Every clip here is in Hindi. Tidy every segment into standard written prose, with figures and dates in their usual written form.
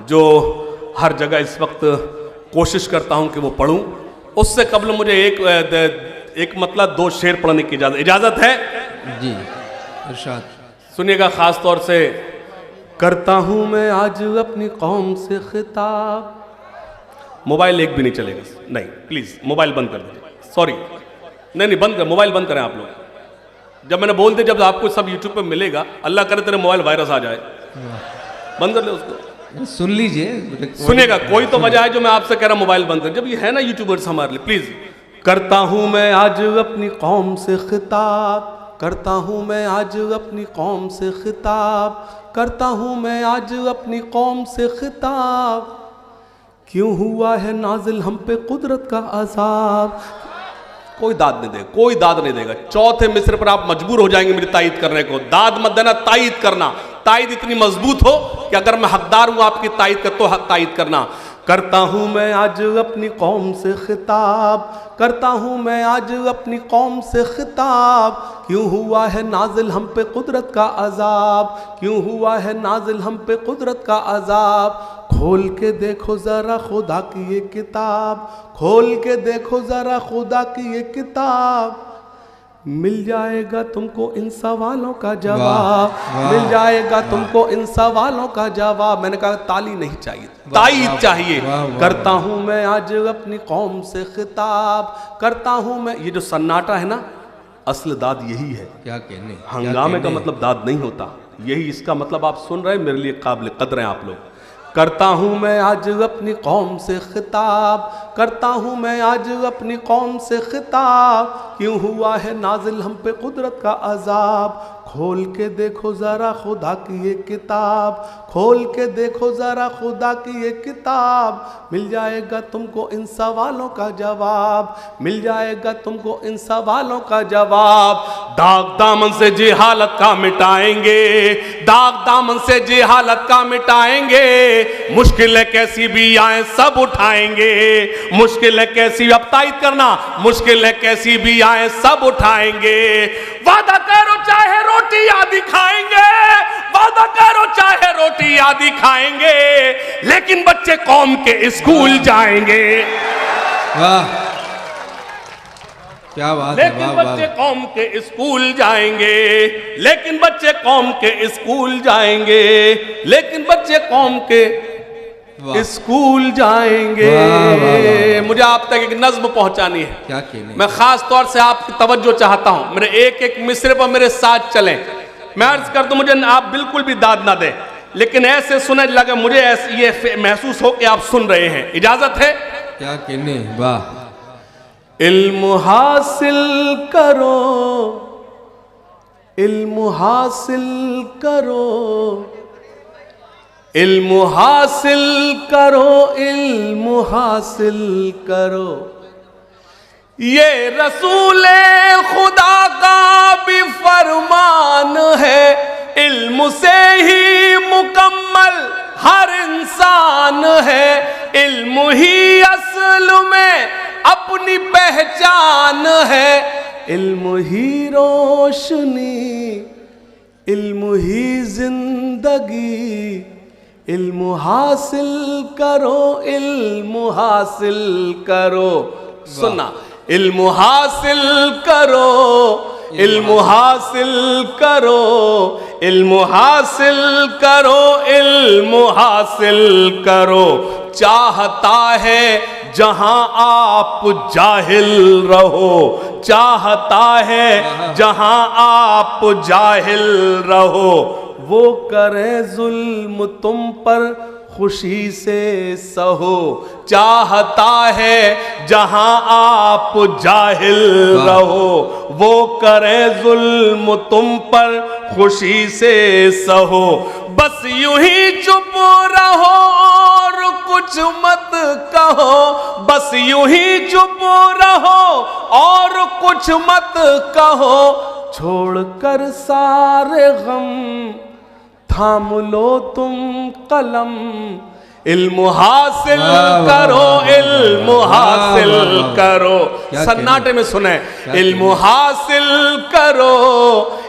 जो हर जगह इस वक्त कोशिश करता हूं कि वो पढ़ूं, उससे कबल मुझे एक मतलब 2 शेर पढ़ने की इजाजत है जी। इरशाद सुनिएगा। खास तौर से करता हूं मैं आज अपनी कौम से खिताब। मोबाइल एक भी नहीं चलेगा, नहीं प्लीज मोबाइल बंद कर दीजिए। सॉरी, नहीं बंद कर, मोबाइल बंद करें आप लोग। जब मैंने बोल दिया, जब आपको सब यूट्यूब पे मिलेगा, अल्लाह करे तेरे मोबाइल वायरस आ जाए, बंद कर ले उसको। सुन लीजिए, सुनिएगा, कोई तो वजह है जो मैं आपसे कह रहा हूं मोबाइल बंद कर। जब ये है ना यूट्यूबर्स हमारे लिए, प्लीज। करता हूं मैं आज अपनी कौम से खिताब, करता हूं मैं आज अपनी कौम से खिताब, करता हूं मैं आज अपनी कौम से खिताब। क्यों हुआ है नाजिल हम पे कुदरत का अज़ाब। कोई दाद नहीं देगा, कोई दाद नहीं देगा। चौथे मिस्र पर आप मजबूर हो जाएंगे मेरी तायीद करने को। दाद मत देना, तायीद करना। तायीद इतनी मजबूत हो कि अगर मैं हकदार हूं आपकी तायीद का, तो तायीद करना। करता हूं मैं आज अपनी कौम से खिताब, करता हूं मैं आज अपनी कौम से खिताब। क्यों हुआ है नाजिल हम पे कुदरत का अज़ाब, क्यों हुआ है नाजिल हम पे कुदरत का अज़ाब। खोल के देखो ज़रा खुदा की ये किताब, खोल के देखो ज़रा खुदा की ये किताब। मिल जाएगा तुमको इन सवालों का जवाब, मिल जाएगा तुमको इन सवालों का जवाब। मैंने कहा ताली नहीं चाहिए, तायीद चाहिए। करता हूं मैं आज अपनी कौम से खिताब, करता हूं मैं। ये जो सन्नाटा है ना, असल दाद यही है। क्या कहने, हंगामे का मतलब दाद नहीं होता, यही इसका मतलब। आप सुन रहे हैं, मेरे लिए काबिल कदर हैं आप लोग। करता हूं मैं आज अपनी कौम से खिताब, करता हूं मैं आज अपनी कौम से खिताब। क्यों हुआ है नाजिल हम पे कुदरत का अज़ाब। खोल के देखो ज़रा खुदा की ये किताब, खोल के देखो ज़रा खुदा की ये किताब। मिल जाएगा तुमको इन सवालों का जवाब, मिल जाएगा तुमको इन सवालों का जवाब। दाग दामन से जी हालत का मिटाएंगे, दाग दामन से जी हालत का मिटाएंगे। मुश्किलें कैसी भी आए सब उठाएंगे, मुश्किलें कैसी, अब तायीद करना, मुश्किलें कैसी भी आए सब उठाएंगे। वादा करो चाहे रोटी आदि खाएंगे, वादा करो चाहे रोटी आदि खाएंगे, लेकिन बच्चे कौम के स्कूल जाएंगे। वाह क्या बात है। लेकिन बच्चे कौम के स्कूल जाएंगे, लेकिन बच्चे कौम के स्कूल जाएंगे, लेकिन बच्चे कौम के स्कूल जाएंगे। मुझे आप तक एक नज्म पहुंचानी है। क्या कहने, मैं खास तौर से आपकी तवज्जो चाहता हूं। मेरे एक एक मिसरे पर मेरे साथ चलें। मैं अर्ज कर दूं, मुझे आप बिल्कुल भी दाद ना दें, लेकिन ऐसे सुने लगे मुझे ये महसूस हो कि आप सुन रहे हैं। इजाजत है? क्या कहने, वाह। इल्म हासिल करो, इल्म हासिल करो, इल्म हासिल करो, इल्म हासिल करो। ये रसूले खुदा का भी फरमान है, इल्म से ही मुकम्मल हर इंसान है। इल्म ही असल में अपनी पहचान है, इल्म ही रोशनी, इल्म ही जिंदगी। इल्म हासिल करो, इल्म हासिल करो। सुनना, इल्म हासिल करो, इल्म हासिल करो, इल्म हासिल करो, इल्म हासिल करो। चाहता है जहां आप जाहिल रहो, चाहता है जहां आप जाहिल रहो। वो करे जुल्म तुम पर खुशी से सहो, चाहता है जहां आप जाहिल रहो। वो करे जुल्म तुम पर खुशी से सहो। बस यूं ही चुप रहो और कुछ मत कहो, बस यूं ही चुप रहो और कुछ मत कहो। छोड़कर सारे गम थाम लो तुम कलम, इल्म हासिल करो, इल्म हासिल करो। सन्नाटे में सुने, इल्म हासिल करो,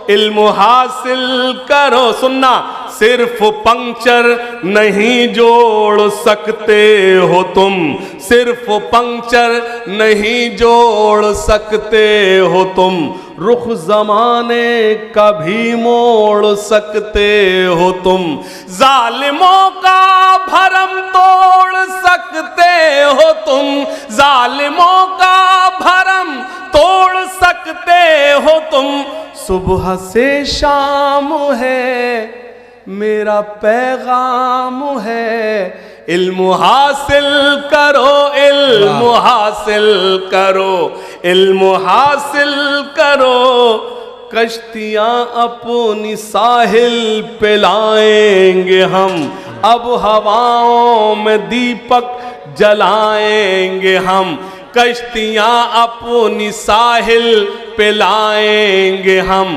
इल्म हासिल करो। सुनना, सिर्फ पंक्चर नहीं जोड़ सकते हो तुम, सिर्फ पंक्चर नहीं जोड़ सकते हो तुम, रुख जमाने का भी मोड़ सकते हो तुम, जालिमों का भरम तोड़ सकते हो तुम, जालिमों का भरम तोड़ सकते हो तुम, सुबह से शाम है मेरा पैगाम है, इल्म हासिल करो, इल्म हासिल करो, इल्म हासिल करो, कश्तियां अपनी साहिल पे लाएंगे हम, अब हवाओं में दीपक जलाएंगे हम, कश्तियां अपनी साहिल पे लाएंगे हम,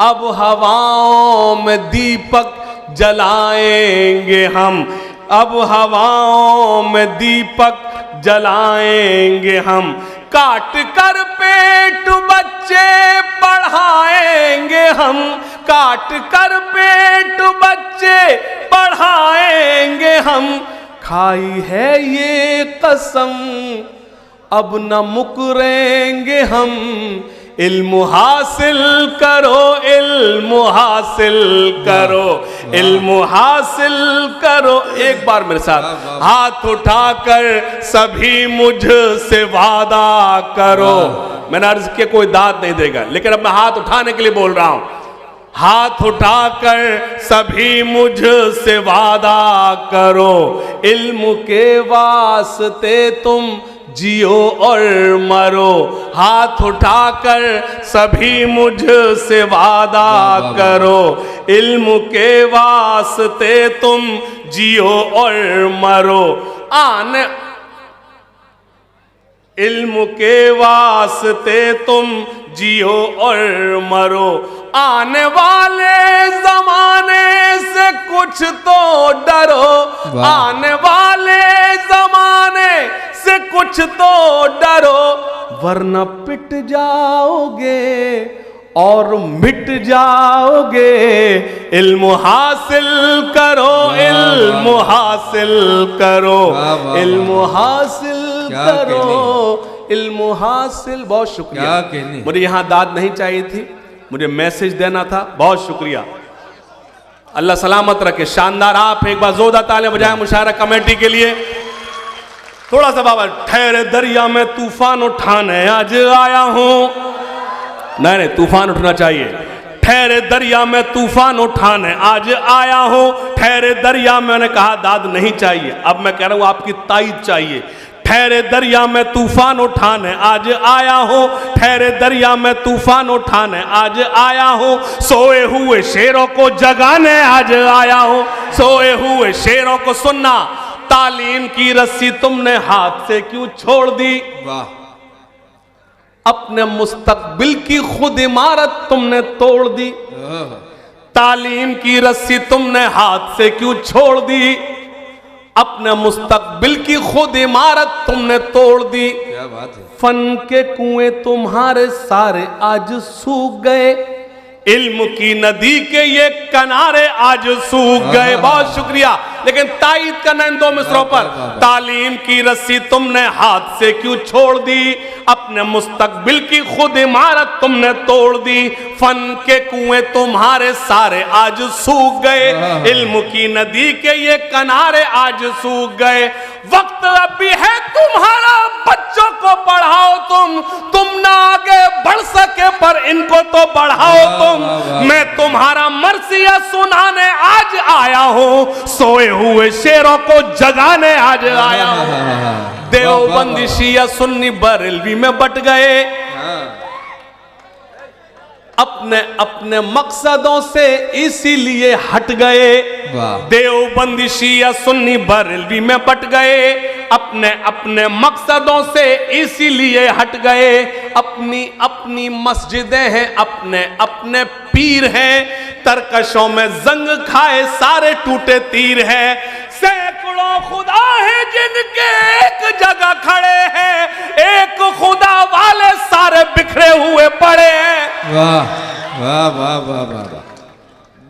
अब हवाओं में दीपक जलाएंगे हम, अब हवाओं में दीपक जलाएंगे हम, काट कर पेट बच्चे पढ़ाएंगे हम, काट कर पेट बच्चे पढ़ाएंगे हम, खाई है ये कसम अब न मुकरेंगे हम, इल्म हासिल करो, इल्म हासिल करो, इल्म हासिल करो। एक बार मेरे साथ हाथ उठाकर सभी मुझसे वादा करो। मैंने अर्ज किया कोई दाद नहीं देगा, लेकिन अब मैं हाथ उठाने के लिए बोल रहा हूं। हाथ उठाकर सभी मुझसे वादा करो, इल्म के वास्ते तुम जियो और मरो, हाथ उठाकर सभी मुझसे वादा करो, इल्म के वास्ते तुम जियो और मरो, आने इल्म के वास्ते तुम जियो और मरो, आने वाले जमाने से कुछ तो डरो, आने वाले जमाने से कुछ तो डरो, वरना पिट जाओगे और मिट जाओगे, इल्म हासिल करो, इल्म हासिल करो, इल्म हासिल करो, इल्म हासिल। बहुत शुक्रिया। मुझे यहां दाद नहीं चाहिए थी, मुझे मैसेज देना था। बहुत शुक्रिया, अल्लाह सलामत रखे। शानदार। आप एक बार जोरदार तालियां बजाएं मुशायरा कमेटी के लिए। थोड़ा सा बाबा, ठहरे दरिया में तूफान उठाने आज आया हूं। नहीं, तूफान उठना चाहिए। ठहरे दरिया में तूफान उठाने आज आया हूं। ठहरे दरिया में, मैंने कहा दाद नहीं चाहिए, अब मैं कह रहा हूं आपकी ताईद चाहिए। ठहरे दरिया में तूफान उठाने आज आया हूं, ठहरे दरिया में तूफान उठाने आज आया हूं, सोए हुए शेरों को जगाने आज आया हूं, सोए हुए शेरों को सुनना। तालीम की रस्सी तुमने हाथ से क्यों छोड़ दी, वाह। अपने मुस्तकबिल की खुद इमारत तुमने तोड़ दी। तालीम की रस्सी तुमने हाथ से क्यों छोड़ दी, अपने मुस्तकबिल की खुद इमारत तुमने तोड़ दी। क्या बात है। फन के कुएं तुम्हारे सारे आज सूख गए, इल्म की नदी के ये किनारे आज सूख गए। बहुत शुक्रिया, लेकिन ताईद करना इन दो मिसरों पर। तालीम की रस्सी तुमने हाथ से क्यों छोड़ दी, अपने मुस्तकबिल की खुद इमारत तुमने तोड़ दी। फन के कुएं तुम्हारे सारे आज सूख गए, इल्म की नदी के ये किनारे आज सूख गए। वक्त अभी है तुम्हारा, बच्चों को पढ़ाओ तुम ना आगे बढ़ सके पर इनको तो बढ़ाओ तुम। मैं तुम्हारा मरसिया सुनाने आज आया हूं, सोए हुए शेरों को जगाने आज आया हूं। देवबंदी शिया सुन्नी बरेलवी में बट गए, अपने अपने मकसदों से इसीलिए हट गए। देवबंदी शिया सुन्नी बरेलवी में बट गए, अपने अपने मकसदों से इसीलिए हट गए। अपनी अपनी मस्जिदें हैं, अपने अपने पीर हैं, तरकशों में जंग खाए सारे टूटे तीर हैं। सैकड़ों खुदा हैं जिनके एक जगह खड़े हैं, एक खुदा वाले सारे बिखरे हुए पड़े हैं। वाह वाह वाह वाह वाह।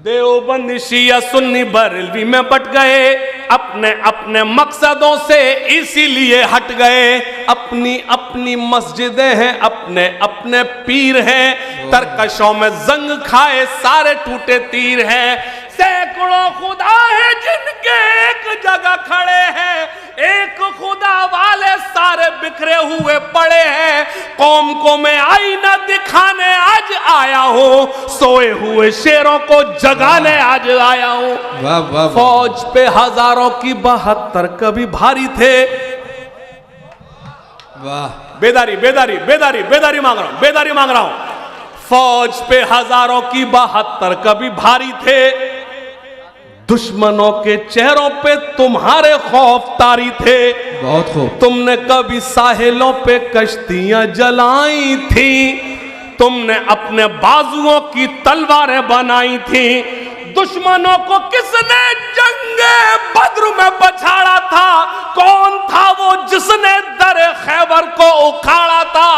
देवबंदी शिया सुन्नी बरेलवी में बट गए, अपने अपने मकसदों से इसीलिए हट गए। अपनी अपनी मस्जिदें हैं, अपने अपने पीर हैं, तरकशों में जंग खाए सारे टूटे तीर हैं। सैकड़ों खुदा है जिनके एक जगह खड़े हैं, एक खुदा वाले सारे बिखरे हुए पड़े हैं। कौम को मैं आईना दिखाने आज आया हूँ, सोए हुए शेरों को जगाने आज आया हूँ। वाह वाह फौज पे हजारों की 72 कभी भारी थे। वाह बेदारी बेदारी बेदारी बेदारी मांग रहा हूं, बेदारी मांग रहा हूं। फौज पे हजारों की 72 कभी भारी थे, दुश्मनों के चेहरों पे तुम्हारे खौफ तारी थे। बहुत खूब। तुमने कभी साहिलों पे कश्तियां जलाई थी, तुमने अपने बाजुओं की तलवारें बनाई थी। दुश्मनों को किसने जंगे बद्र में पछाड़ा था? कौन था वो जिसने दरे खैबर को उखाड़ा था?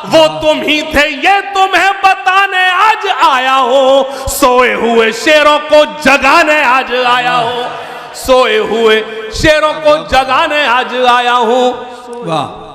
वो तुम ही थे, ये तुम्हें बताने आज आया हूं। सोए हुए शेरों को जगाने आज आया हूं, सोए हुए शेरों को जगाने आज आया हूं। वाह